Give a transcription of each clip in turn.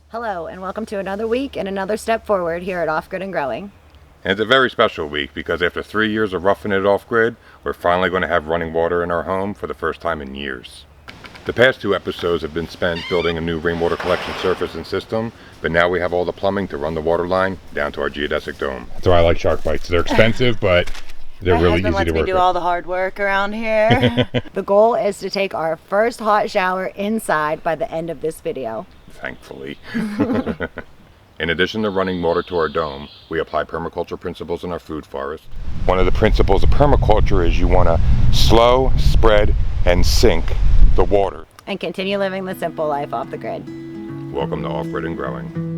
Hello, and welcome to another week and another step forward here at Off Grid and Growing. And it's a very special week because after 3 years of roughing it off grid, we're finally going to have running water in our home for the first time in years. The past 2 episodes have been spent building a new rainwater collection surface and system, but now we have all the plumbing to run the water line down to our geodesic dome. That's why I like shark bites. They're expensive, but they're really easy to work with. My husband lets me do all the hard work around here. The goal is to take our first hot shower inside by the end of this video. Thankfully. In addition to running water to our dome, we apply permaculture principles in our food forest. One of the principles of permaculture is you want to slow, spread, and sink the water. And continue living the simple life off the grid. Welcome to Off Grid and Growing.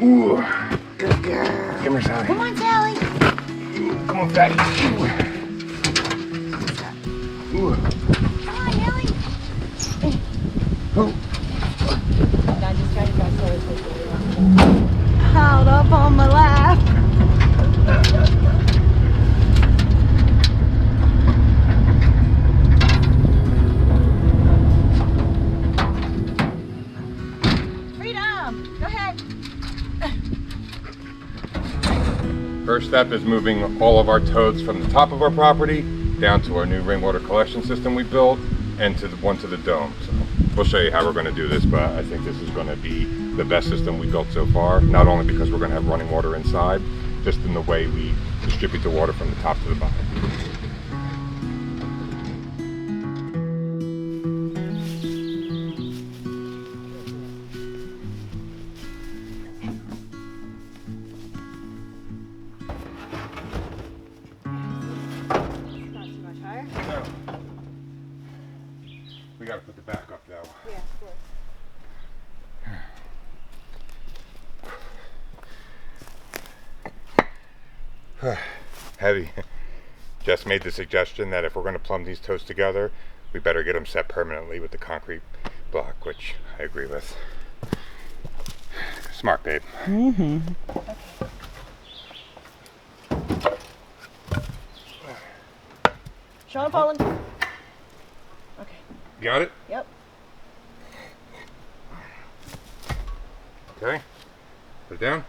Ooh, good girl. Come here, Sally. Come on, Sally. Ooh, come on, fatty. Ooh. Come on, Nelly. Oh. Now just try to go slow as possible. Held up on my lap. Freedom. Go ahead. First step is moving all of our toads from the top of our property down to our new rainwater collection system we built and to the one to the dome. So we'll show you how we're going to do this, but I think this is going to be the best system we built so far, not only because we're going to have running water inside, just in the way we distribute the water from the top to the bottom. We gotta put the back up though. Yeah, of course. Heavy. Jess made the suggestion that if we're going to plumb these toes together, we better get them set permanently with the concrete block, which I agree with. Smart, babe. Mm-hmm. Sean falling. Okay. Got it? Yep. Okay. Put it down.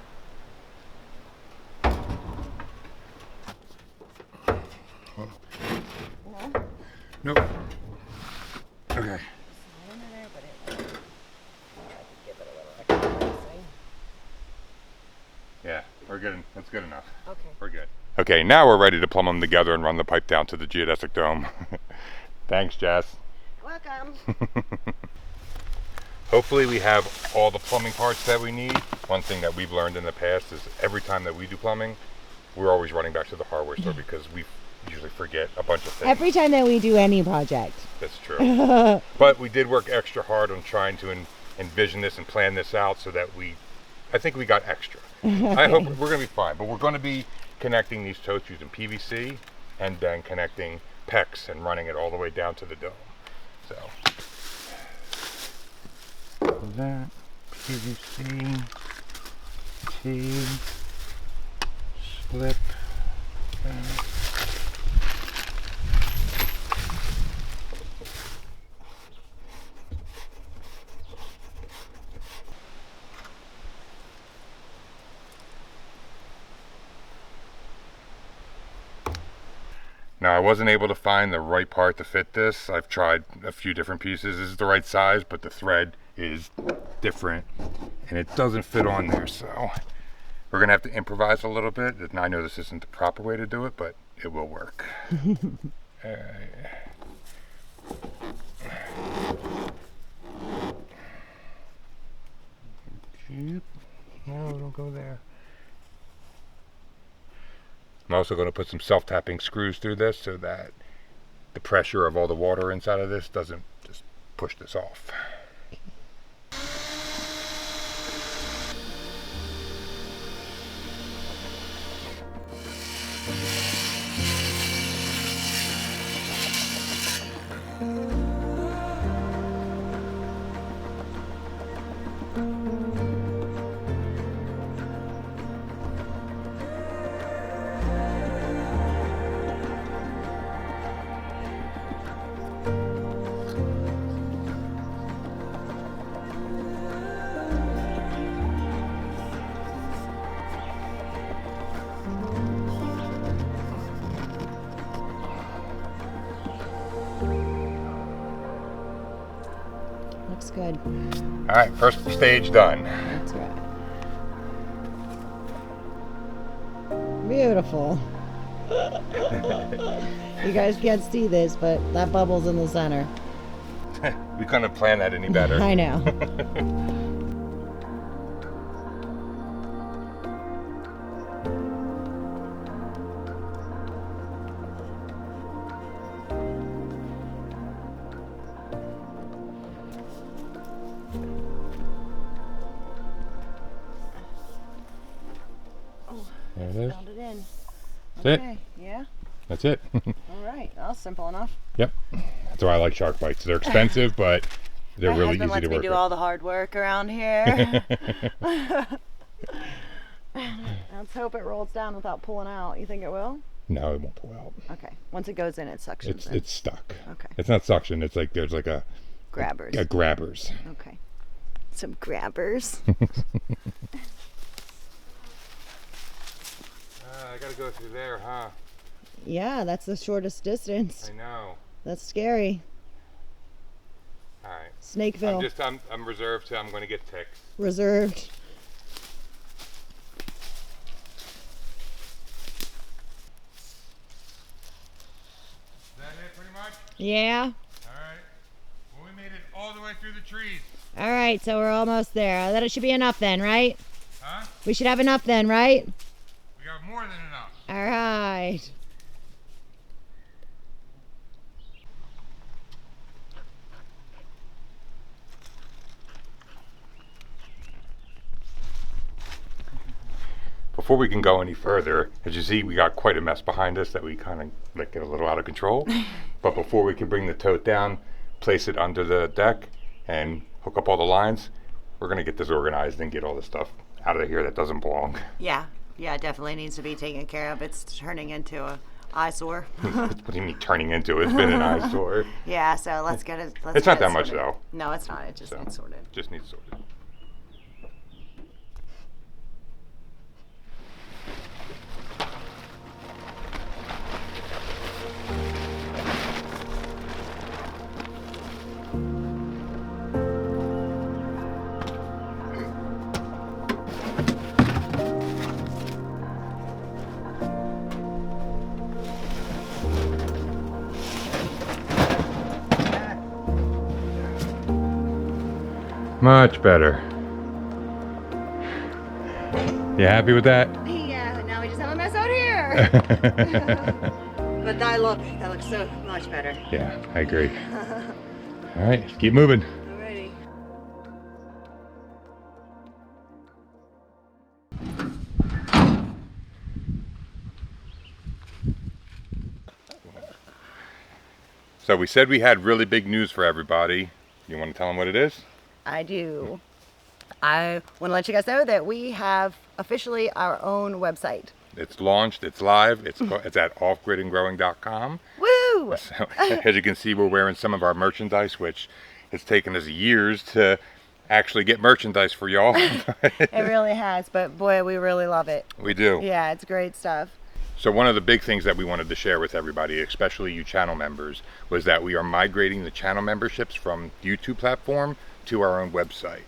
No. Nope. Okay. Yeah, we're good. That's good enough. Okay. We're good. Okay, now we're ready to plumb them together and run the pipe down to the geodesic dome. Thanks, Jess. Welcome. Hopefully we have all the plumbing parts that we need. One thing that we've learned in the past is every time that we do plumbing, we're always running back to the hardware store because we usually forget a bunch of things. Every time that we do any project. That's true. But we did work extra hard on trying to envision this and plan this out so that I think we got extra. I hope we're going to be fine, but we're going to be connecting these totes using PVC and then connecting PEX and running it all the way down to the dome. So that PVC T slip. Now I wasn't able to find the right part to fit this. I've tried a few different pieces. This is the right size, but the thread is different and it doesn't fit on there. So we're gonna have to improvise a little bit. And I know this isn't the proper way to do it, but it will work. All right. No, don't go there. I'm also going to put some self-tapping screws through this so that the pressure of all the water inside of this doesn't just push this off. Looks good. All right, first stage done. That's right. Beautiful. You guys can't see this, but that bubble's in the center. We couldn't have planned that any better. I know. There it is. Found it in. That's Okay, yeah. That's it. All right, that was simple enough. Yep. That's why I like shark bites. They're expensive, but they're My really husband easy lets to me work do with. all the hard work around here. Let's hope it rolls down without pulling out. You think it will? No, it won't pull out. Okay. Once it goes in, it suctions in. It's stuck. Okay. It's not suction. It's like there's like a Grabbers. grabbers. Okay. Some grabbers. I gotta go through there, huh? Yeah, that's the shortest distance. I know. That's scary. All right. Snakeville. I'm reserved to. I'm going to get ticks. Reserved. Is that it, pretty much? Yeah. All right. Well, we made it all the way through the trees. All right, so we're almost there. That should be enough then, right? Huh? We should have enough then, right? We got more than enough. All right. Before we can go any further, as you see, we got quite a mess behind us that we kind of let get a little out of control. But before we can bring the tote down, place it under the deck, and hook up all the lines, we're going to get this organized and get all the stuff out of here that doesn't belong. Yeah. Yeah, it definitely needs to be taken care of. It's turning into a eyesore. What do you mean turning into? It's been an eyesore. Yeah, so let's get it. It's not that much, though. No, it's not. It just needs sorted. Just needs sorted. Much better. You happy with that? Yeah, now we just have a mess out here. But that looks so much better. Yeah, I agree. All right, keep moving. Alrighty. So we said we had really big news for everybody. You want to tell them what it is? I do. I want to let you guys know that we have officially our own website. It's launched, it's live, it's at offgridandgrowing.com. Woo! So, as you can see, we're wearing some of our merchandise, which it's taken us years to actually get merchandise for y'all. It really has, but boy, we really love it. We do. Yeah, it's great stuff. So one of the big things that we wanted to share with everybody, especially you channel members, was that we are migrating the channel memberships from YouTube platform to our own website.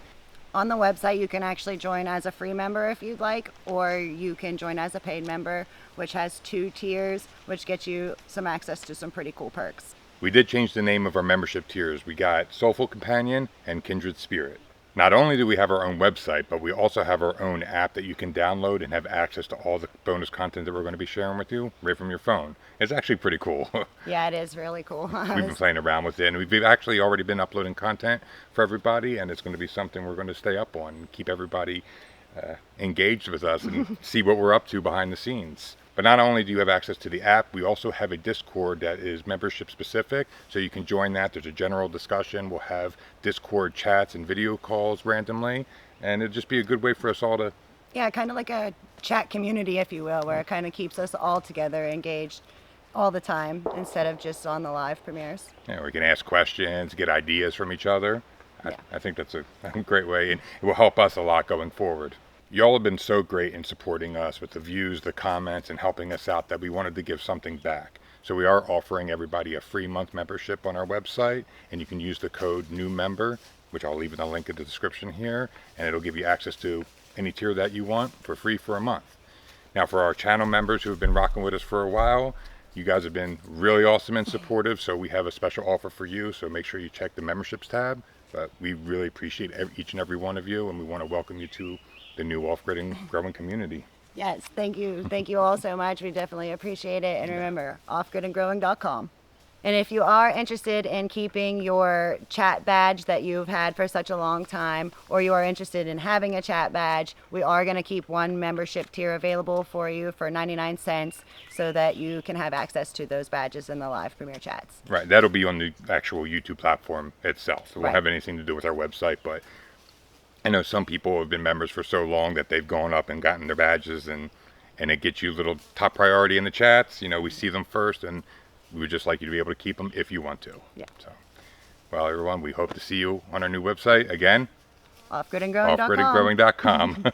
On the website, you can actually join as a free member if you'd like, or you can join as a paid member, which has 2 tiers, which gets you some access to some pretty cool perks. We did change the name of our membership tiers. We got Soulful Companion and Kindred Spirit. Not only do we have our own website, but we also have our own app that you can download and have access to all the bonus content that we're going to be sharing with you right from your phone. It's actually pretty cool. Yeah, it is really cool. We've been playing around with it, and we've actually already been uploading content for everybody, and it's going to be something we're going to stay up on and keep everybody engaged with us and see what we're up to behind the scenes. But not only do you have access to the app, we also have a Discord that is membership specific, so you can join that. There's a general discussion. We'll have Discord chats and video calls randomly, and it'll just be a good way for us all to... Yeah, kind of like a chat community, if you will, where it kind of keeps us all together engaged all the time instead of just on the live premieres. Yeah, we can ask questions, get ideas from each other. Yeah. I think that's a great way, and it will help us a lot going forward. Y'all have been so great in supporting us with the views, the comments, and helping us out that we wanted to give something back. So we are offering everybody a free month membership on our website, and you can use the code NEWMEMBER, which I'll leave in the link in the description here, and it'll give you access to any tier that you want for free for a month. Now for our channel members who have been rocking with us for a while, you guys have been really awesome and supportive, so we have a special offer for you, so make sure you check the memberships tab. But we really appreciate each and every one of you, and we want to welcome you to the new off-grid and growing community. Yes, thank you. Thank you all so much. We definitely appreciate it. And remember, offgridandgrowing.com. And if you are interested in keeping your chat badge that you've had for such a long time, or you are interested in having a chat badge, we are going to keep one membership tier available for you for 99 cents so that you can have access to those badges in the live premiere chats. Right, that'll be on the actual YouTube platform itself. It won't Right. have anything to do with our website, but I know some people have been members for so long that they've gone up and gotten their badges, and it gets you a little top priority in the chats. You know, we see them first, and we would just like you to be able to keep them if you want to. Yeah. So, well, everyone, we hope to see you on our new website again, Offgridandgrowing.com. offgridandgrowing.com.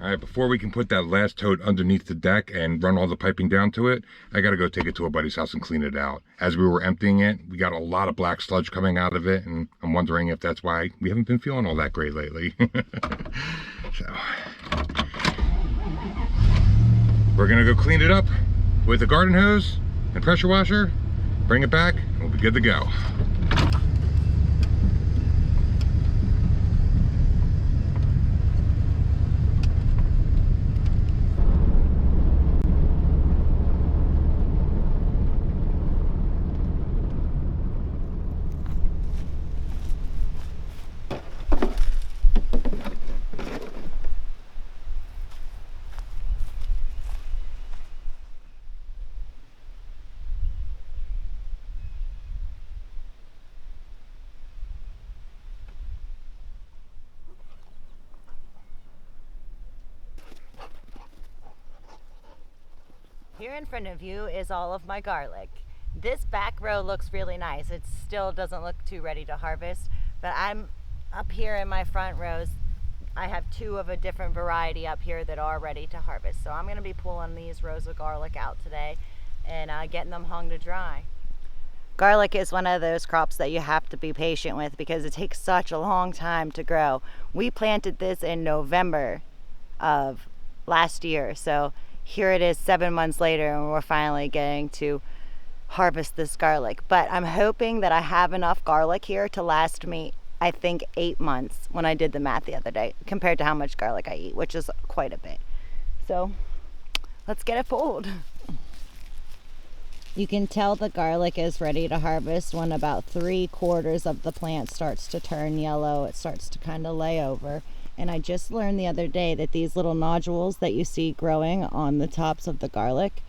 All right, before we can put that last tote underneath the deck and run all the piping down to it, I gotta go take it to a buddy's house and clean it out. As we were emptying it, we got a lot of black sludge coming out of it, and I'm wondering if that's why we haven't been feeling all that great lately. So, we're gonna go clean it up with a garden hose and pressure washer, bring it back, and we'll be good to go. Here in front of you is all of my garlic. This back row looks really nice. It still doesn't look too ready to harvest, but I'm up here in my front rows. I have two of a different variety up here that are ready to harvest. So I'm gonna be pulling these rows of garlic out today and getting them hung to dry. Garlic is one of those crops that you have to be patient with because it takes such a long time to grow. We planted this in November of last year, so here it is 7 months later and we're finally getting to harvest this garlic. But I'm hoping that I have enough garlic here to last me, I think, 8 months when I did the math the other day compared to how much garlic I eat, which is quite a bit. So let's get it pulled. You can tell the garlic is ready to harvest when about 3/4 of the plant starts to turn yellow. It starts to kind of lay over. And I just learned the other day that these little nodules that you see growing on the tops of the garlic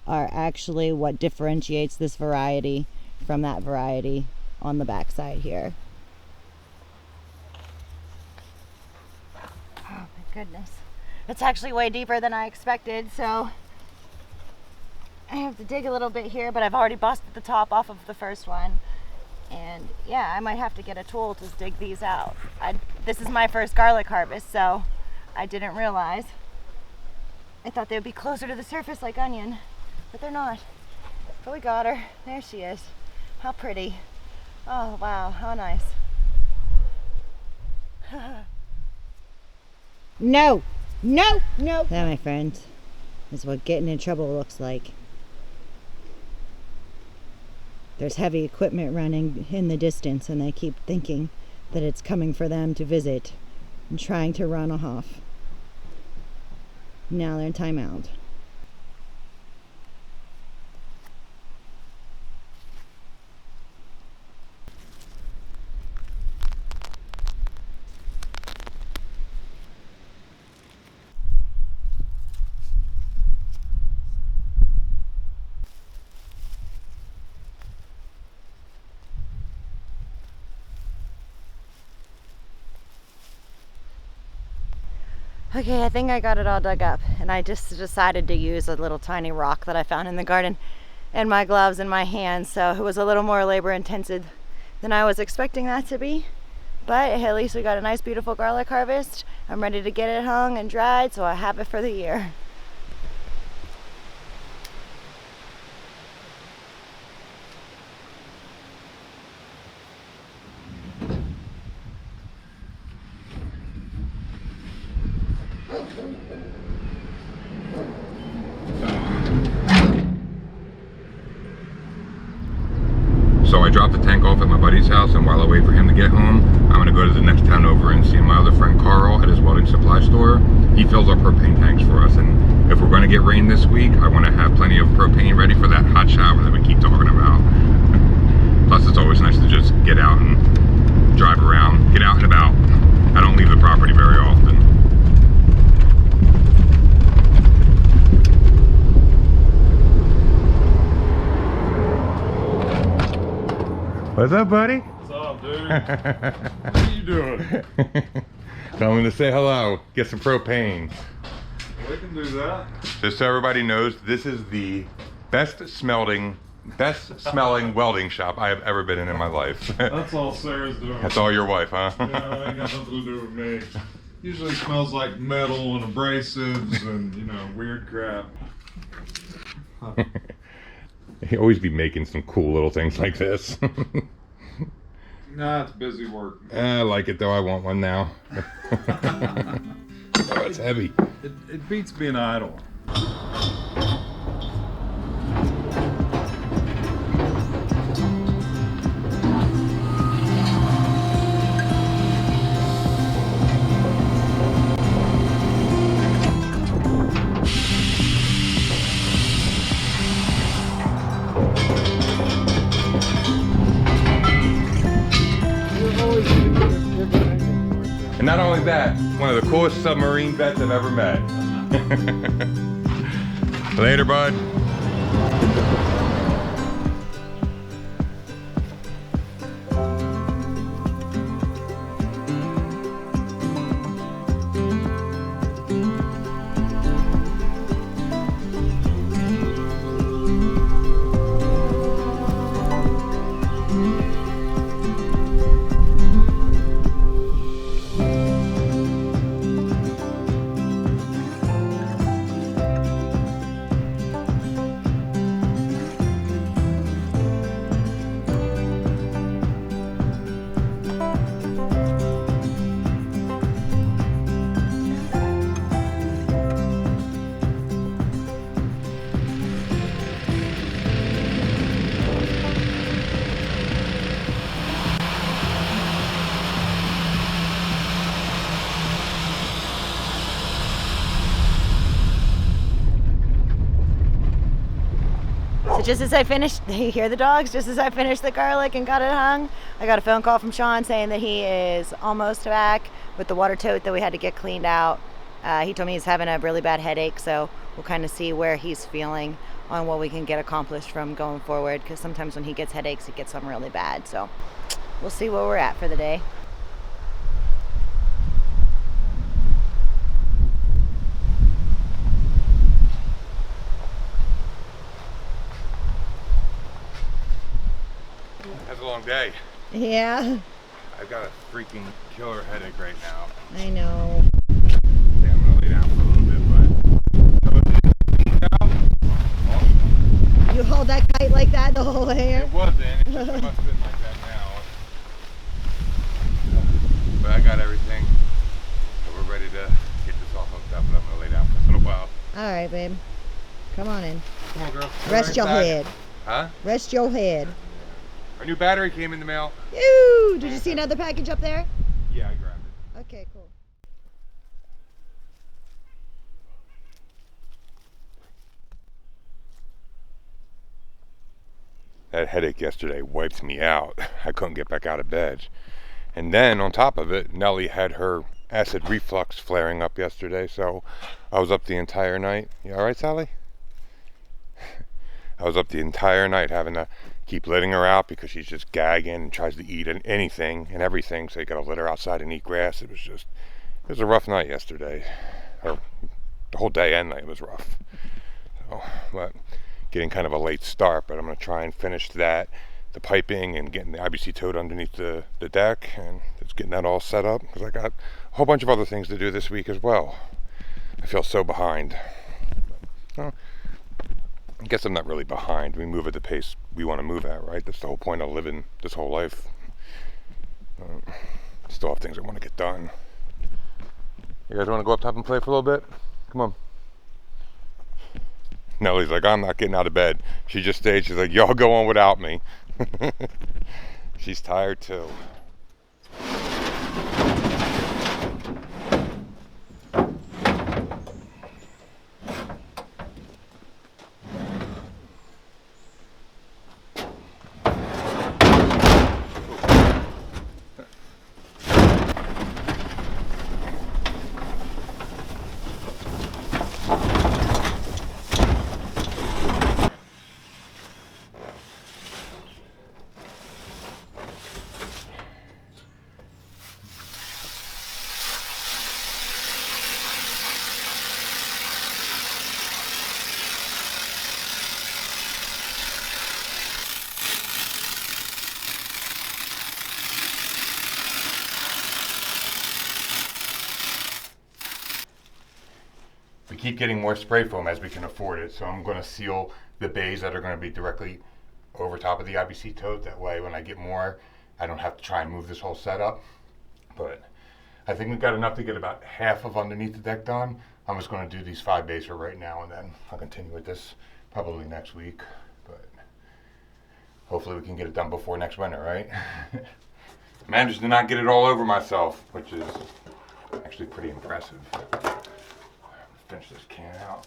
are actually what differentiates this variety from that variety on the backside here. Oh my goodness. It's actually way deeper than I expected, so I have to dig a little bit here, but I've already busted the top off of the first one. And yeah, I might have to get a tool to dig these out. This is my first garlic harvest, so I didn't realize. I thought they would be closer to the surface like onion, but they're not. But we got her. There she is. How pretty. Oh wow, how nice. No, No, no. That, my friends, is what getting in trouble looks like. There's heavy equipment running in the distance, and they keep thinking that it's coming for them to visit and trying to run off. Now they're in timeout. Okay, I think I got it all dug up, and I just decided to use a little tiny rock that I found in the garden and my gloves and my hands, so it was a little more labor intensive than I was expecting that to be. But at least we got a nice beautiful garlic harvest. I'm ready to get it hung and dried so I have it for the year. So I dropped the tank off at my buddy's house, and while I wait for him to get home, I'm gonna go to the next town over and see my other friend Carl at his welding supply store. He fills our propane tanks for us, and if we're gonna get rain this week, I wanna have plenty of propane ready for that hot shower that we keep talking about. Plus, it's always nice to just get out and drive around, get out and about. I don't leave the property very often. What's up, buddy? What's up, dude? What are you doing? Tell me to say hello, get some propane. We can do that. Just so everybody knows, this is the best smelling welding shop I have ever been in my life. That's all Sarah's doing. That's all your wife, huh? Yeah, that ain't got nothing to do with me. Usually smells like metal and abrasives and, you know, weird crap. He always be making some cool little things like this. Nah, it's busy work. I like it though, I want one now. Oh, it's heavy. It beats being idle. And not only that, one of the coolest submarine vets I've ever met. Later, bud. So just as I finished, you hear the dogs, just as I finished the garlic and got it hung, I got a phone call from Sean saying that he is almost back with the water tote that we had to get cleaned out. He told me he's having a really bad headache, so we'll kind of see where he's feeling on what we can get accomplished from going forward, because sometimes when he gets headaches, he gets them really bad. So we'll see where we're at for the day. That's a long day. Yeah, I've got a freaking killer headache right now. I know. Yeah, I'm gonna lay down for a little bit, but You hold that kite like that the whole way here? it wasn't. It just must have been like that now. But I got everything. So we're ready to get this all hooked up. I'm gonna lay down for a little while. All right, babe. Come on in. Come on, girl. Rest your head. Huh? Rest your head. Our new battery came in the mail. Ew! Did you see another package up there? Yeah, I grabbed it. Okay, cool. That headache yesterday wiped me out. I couldn't get back out of bed. And then on top of it, Nellie had her acid reflux flaring up yesterday, so I was up the entire night. You all right, Sally? I was up the entire night having to keep letting her out because she's just gagging and tries to eat anything and everything, so you gotta let her outside and eat grass. It was a rough night yesterday. Or the whole day and night was rough. So, but getting kind of a late start, but I'm gonna try and finish that, the piping and getting the IBC toad underneath the deck, and just getting that all set up because I got a whole bunch of other things to do this week as well. I feel so behind. Well, I guess I'm not really behind. We move at the pace we want to move at, right? That's the whole point of living this whole life. Still have things I want to get done. You guys want to go up top and play for a little bit? Come on. Nellie's like, I'm not getting out of bed. She just stayed. She's like, y'all go on without me. She's tired too. We keep getting more spray foam as we can afford it, so I'm going to seal the bays that are going to be directly over top of the IBC tote. That way when I get more, I don't have to try and move this whole setup. But I think we've got enough to get about half of underneath the deck done. I'm just going to do these 5 bays for right now, and then I'll continue with this probably next week. But hopefully we can get it done before next winter, right? I managed to not get it all over myself, which is actually pretty impressive. Finish this can out.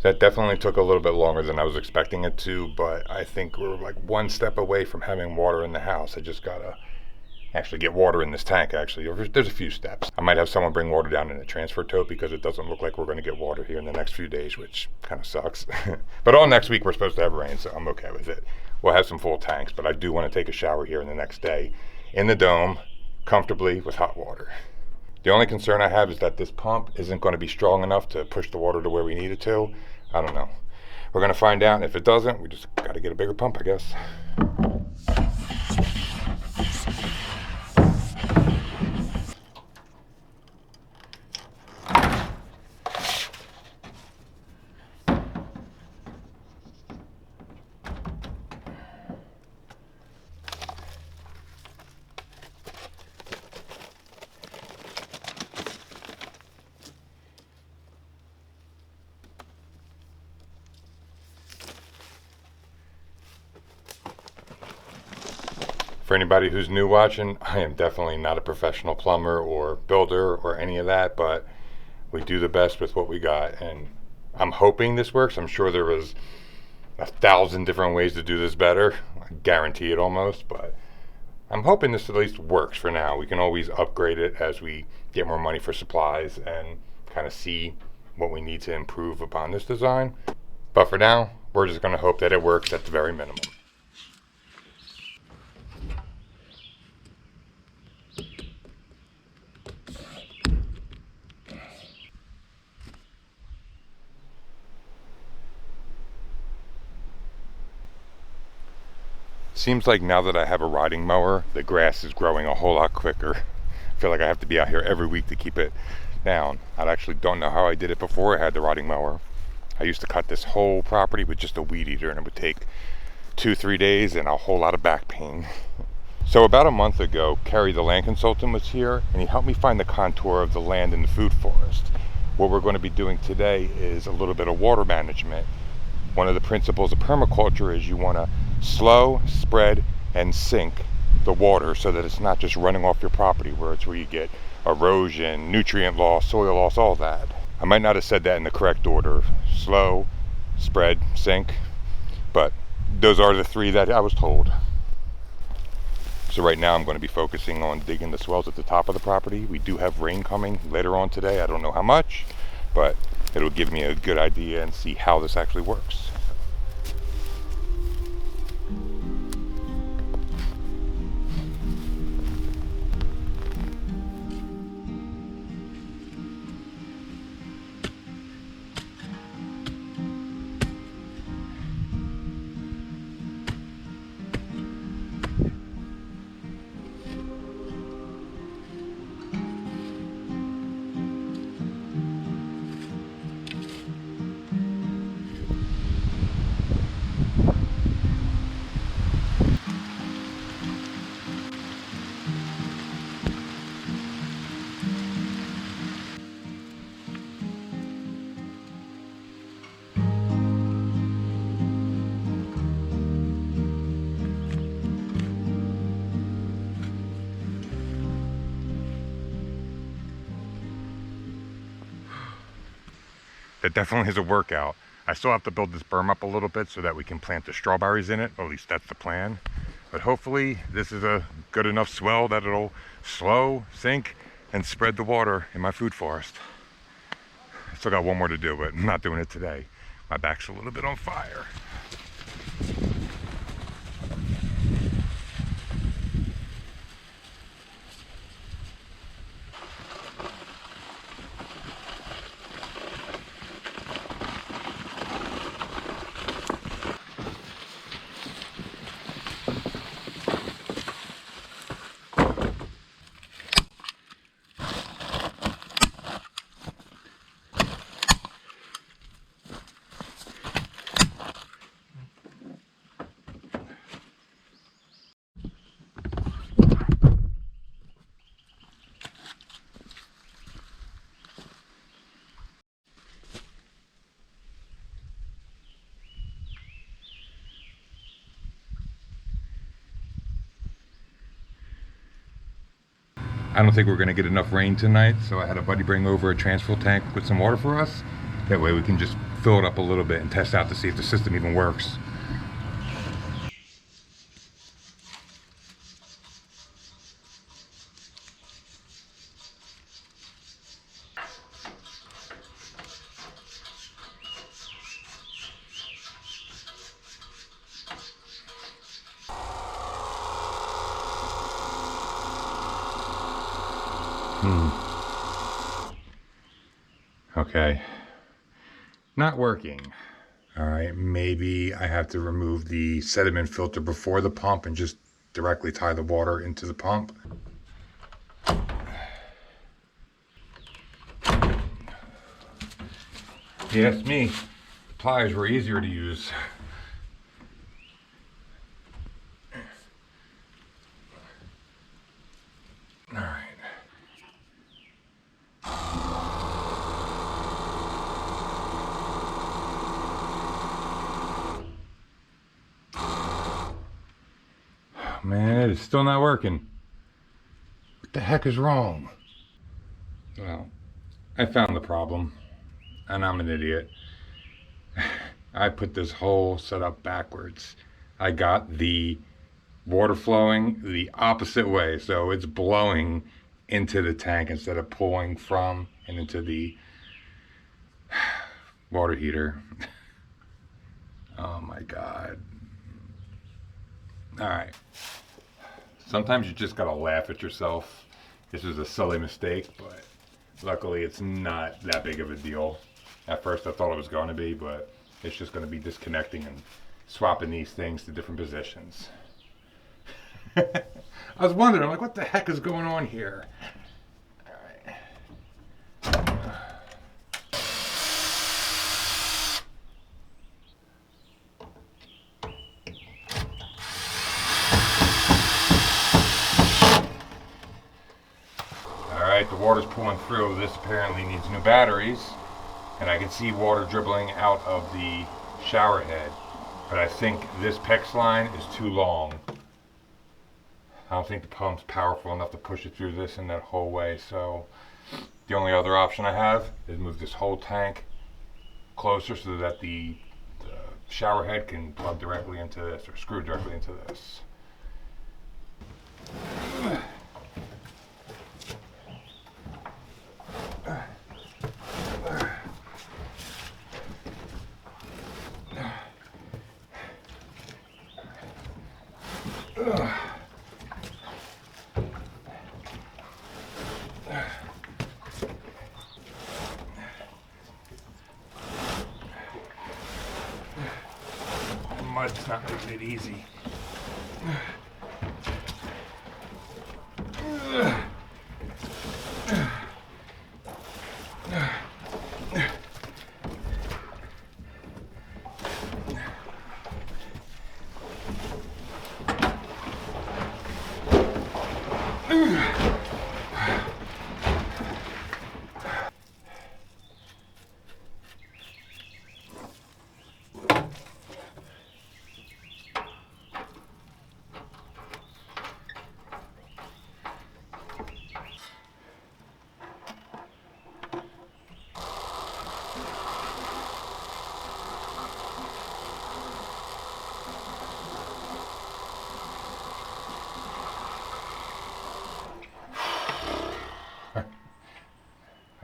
That definitely took a little bit longer than I was expecting it to, but I think we're like one step away from having water in the house. I just gotta actually get water in this tank, actually. There's a few steps. I might have someone bring water down in a transfer tote because it doesn't look like we're gonna get water here in the next few days, which kind of sucks. But all next week we're supposed to have rain, so I'm okay with it. We'll have some full tanks, but I do want to take a shower here in the next day in the dome, comfortably with hot water. The only concern I have is that this pump isn't going to be strong enough to push the water to where we need it to. I don't know. We're going to find out. If it doesn't, we just got to get a bigger pump, I guess. For anybody who's new watching, I am definitely not a professional plumber or builder or any of that, but we do the best with what we got, and I'm hoping this works. I'm sure there was 1,000 different ways to do this better. I guarantee it almost, but I'm hoping this at least works for now. We can always upgrade it as we get more money for supplies and kind of see what we need to improve upon this design. But for now, we're just going to hope that it works at the very minimum. Seems like now that I have a riding mower, the grass is growing a whole lot quicker. I feel like I have to be out here every week to keep it down. I actually don't know how I did it before I had the riding mower. I used to cut this whole property with just a weed eater, and it would take 2-3 days and a whole lot of back pain. So about a month ago, Kerry, the land consultant, was here, and he helped me find the contour of the land in the food forest. What we're going to be doing today is a little bit of water management. One of the principles of permaculture is you want to slow, spread, and sink the water so that it's not just running off your property, where you get erosion, nutrient loss, soil loss, all that. I might not have said that in the correct order. Slow, spread, sink, but those are the three that I was told. So right now I'm going to be focusing on digging the swells at the top of the property. We do have rain coming later on today. I don't know how much, but it'll give me a good idea and see how this actually works. That definitely is a workout. I still have to build this berm up a little bit so that we can plant the strawberries in it, or at least that's the plan. But hopefully this is a good enough swell that it'll slow, sink, and spread the water in my food forest. I still got one more to do, but I'm not doing it today. My back's a little bit on fire. I don't think we're gonna get enough rain tonight, so I had a buddy bring over a transfer tank with some water for us. That way we can just fill it up a little bit and test out to see if the system even works. Okay, not working. All right, maybe I have to remove the sediment filter before the pump and just directly tie the water into the pump. If you ask me, pliers were easier to use. All right. Man, it is still not working. What the heck is wrong? Well, I found the problem, and I'm an idiot. I put this whole setup backwards. I got the water flowing the opposite way, so it's blowing into the tank instead of pulling from and into the water heater. Oh my God. All right. Sometimes you just gotta laugh at yourself. This is a silly mistake, but luckily it's not that big of a deal. At first I thought it was going to be, but it's just going to be disconnecting and swapping these things to different positions. I was wondering, I'm like, what the heck is going on here? All right. Alright, the water's pulling through. This apparently needs new batteries. And I can see water dribbling out of the shower head. But I think this PEX line is too long. I don't think the pump's powerful enough to push it through this in that whole way. So the only other option I have is move this whole tank closer so that the shower head can plug directly into this, or screw directly into this. Mud's not making it easy.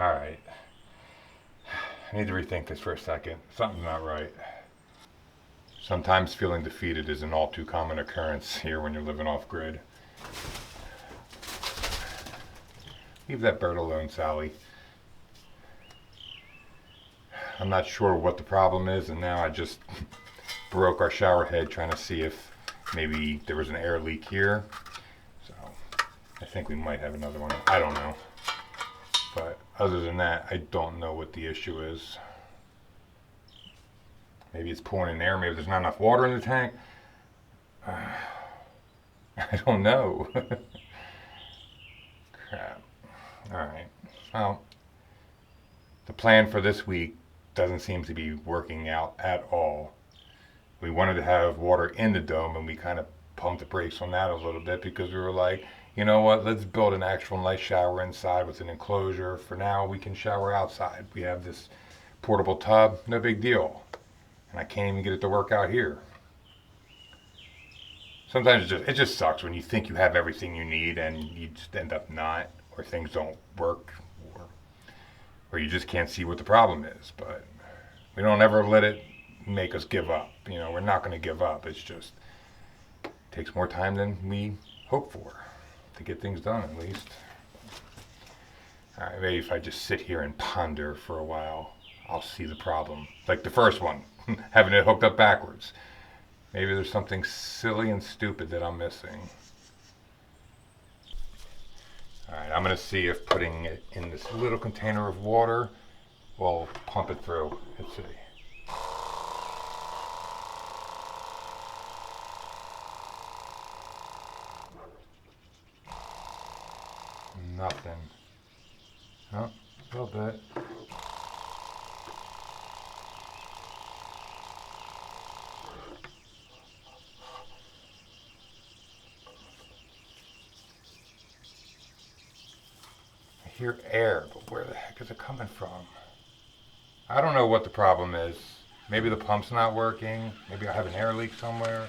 Alright. I need to rethink this for a second. Something's not right. Sometimes feeling defeated is an all too common occurrence here when you're living off grid. Leave that bird alone, Sally. I'm not sure what the problem is, and now I just broke our shower head trying to see if maybe there was an air leak here. So I think we might have another one. I don't know. But other than that, I don't know what the issue is. Maybe it's pouring in air. Maybe there's not enough water in the tank. I don't know. Crap. Alright. Well, the plan for this week doesn't seem to be working out at all. We wanted to have water in the dome, and we kind of pumped the brakes on that a little bit because we were like, you know what, let's build an actual nice shower inside with an enclosure. For now, we can shower outside. We have this portable tub, no big deal. And I can't even get it to work out here. Sometimes it just sucks when you think you have everything you need and you just end up not, or things don't work, or you just can't see what the problem is. But we don't ever let it make us give up. You know, we're not going to give up. It's just it takes more time than we hope for to get things done, at least. Alright, maybe if I just sit here and ponder for a while, I'll see the problem. Like the first one, having it hooked up backwards. Maybe there's something silly and stupid that I'm missing. Alright, I'm going to see if putting it in this little container of water will pump it through. Let's see. Nothing. Oh, a little bit. hear air, but where the heck is it coming from? I don't know what the problem is. Maybe the pump's not working. Maybe I have an air leak somewhere.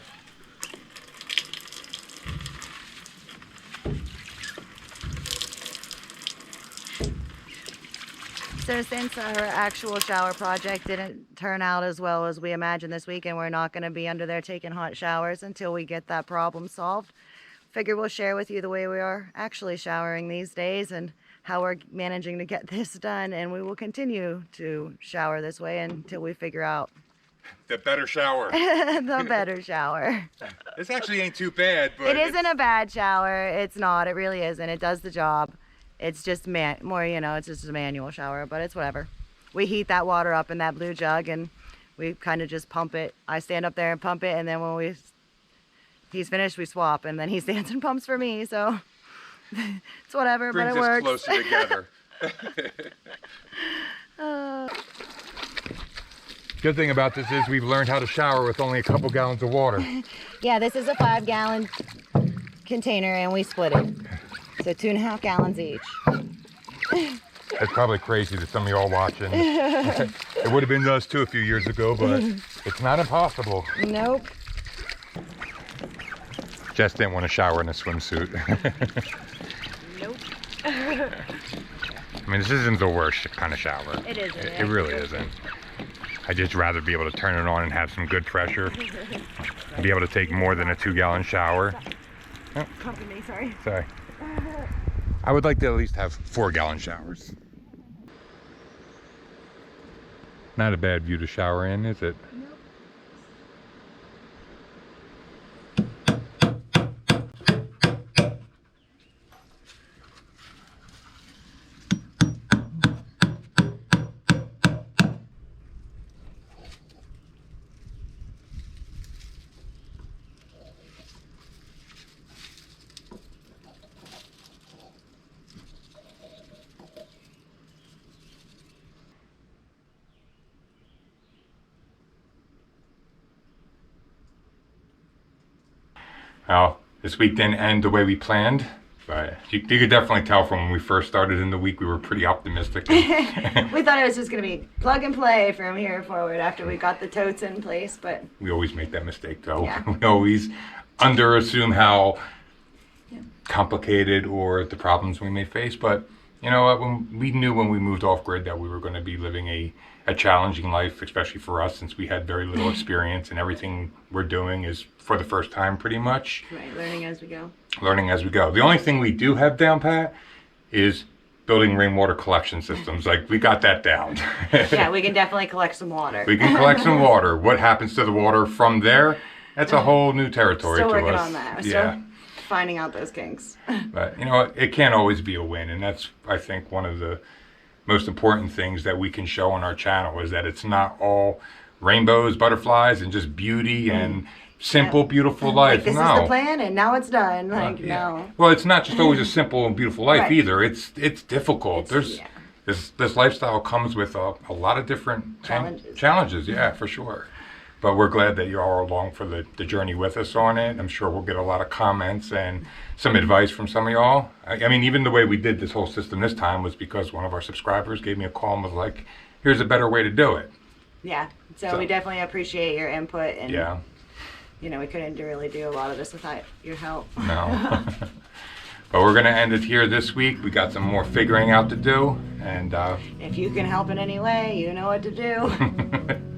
So since our actual shower project didn't turn out as well as we imagined this weekend, we're not going to be under there taking hot showers until we get that problem solved. Figure we'll share with you the way we are actually showering these days and how we're managing to get this done, and we will continue to shower this way until we figure out The better shower. the better shower. This actually ain't too bad, but It isn't a bad shower. It's not. It really isn't. It does the job. It's just more, you know, it's just a manual shower, but it's whatever. We heat that water up in that blue jug and we kind of just pump it. I stand up there and pump it, and then when he's finished, we swap, and then he stands and pumps for me, so it's whatever, brings but it us works. closer together. Good thing about this is we've learned how to shower with only a couple gallons of water. Yeah, this is a 5-gallon container, and we split it. So 2.5 gallons each. That's probably crazy to some of y'all watching. It would have been to us too a few years ago, but it's not impossible. Nope. Jess didn't want to shower in a swimsuit. Nope. I mean, this isn't the worst kind of shower. It isn't. It really isn't. I'd just rather be able to turn it on and have some good pressure. Be able to take more than a 2-gallon shower. Company, sorry. Sorry. I would like to at least have 4-gallon showers. Not a bad view to shower in, is it? Well, this week didn't end the way we planned, but you could definitely tell from when we first started in the week, we were pretty optimistic. We thought it was just going to be plug and play from here forward after we got the totes in place, but We always make that mistake though. Yeah. We always underassume how complicated or the problems we may face, but you know what, we knew when we moved off grid that we were going to be living a challenging life, especially for us since we had very little experience and everything we're doing is for the first time pretty much. right, learning as we go. Learning as we go. The only thing we do have down pat is building rainwater collection systems. Like, we got that down. Yeah, we can definitely collect some water. We can collect some water. What happens to the water from there? That's a whole new territory Still to working us. on that. We're Yeah. still finding out those kinks. But you know, it can't always be a win, and that's, I think, one of the most important things that we can show on our channel is that it's not all rainbows, butterflies, and just beauty and simple, beautiful life. Like, this no. is the plan, and now it's done. Like, Yeah. no. Well, it's not just always a simple and beautiful life Right. either. It's difficult. It's- This lifestyle comes with a lot of different challenges. Yeah, for sure. But we're glad that you're all along for the journey with us on it. I'm sure we'll get a lot of comments and some advice from some of y'all. I mean, even the way we did this whole system this time was because one of our subscribers gave me a call and was like, here's a better way to do it. Yeah. So So- we definitely appreciate your input, and Yeah, you know, we couldn't really do a lot of this without your help. no. But we're going to end it here this week. We got some more figuring out to do. And If you can help in any way, you know what to do.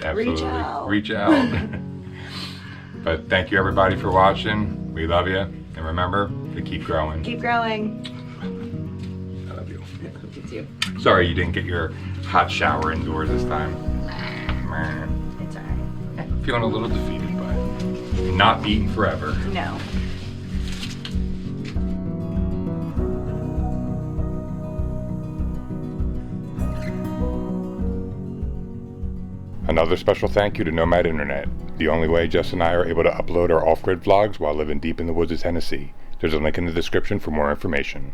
absolutely. out. Reach out. But thank you everybody for watching. We love you. And remember to keep growing. Keep growing. I love you. You too. Sorry you didn't get your hot shower indoors this time. Man, It's alright. feeling a little defeated, but not beaten forever. No. Another special thank you to Nomad Internet, the only way Jess and I are able to upload our off-grid vlogs while living deep in the woods of Tennessee. There's a link in the description for more information.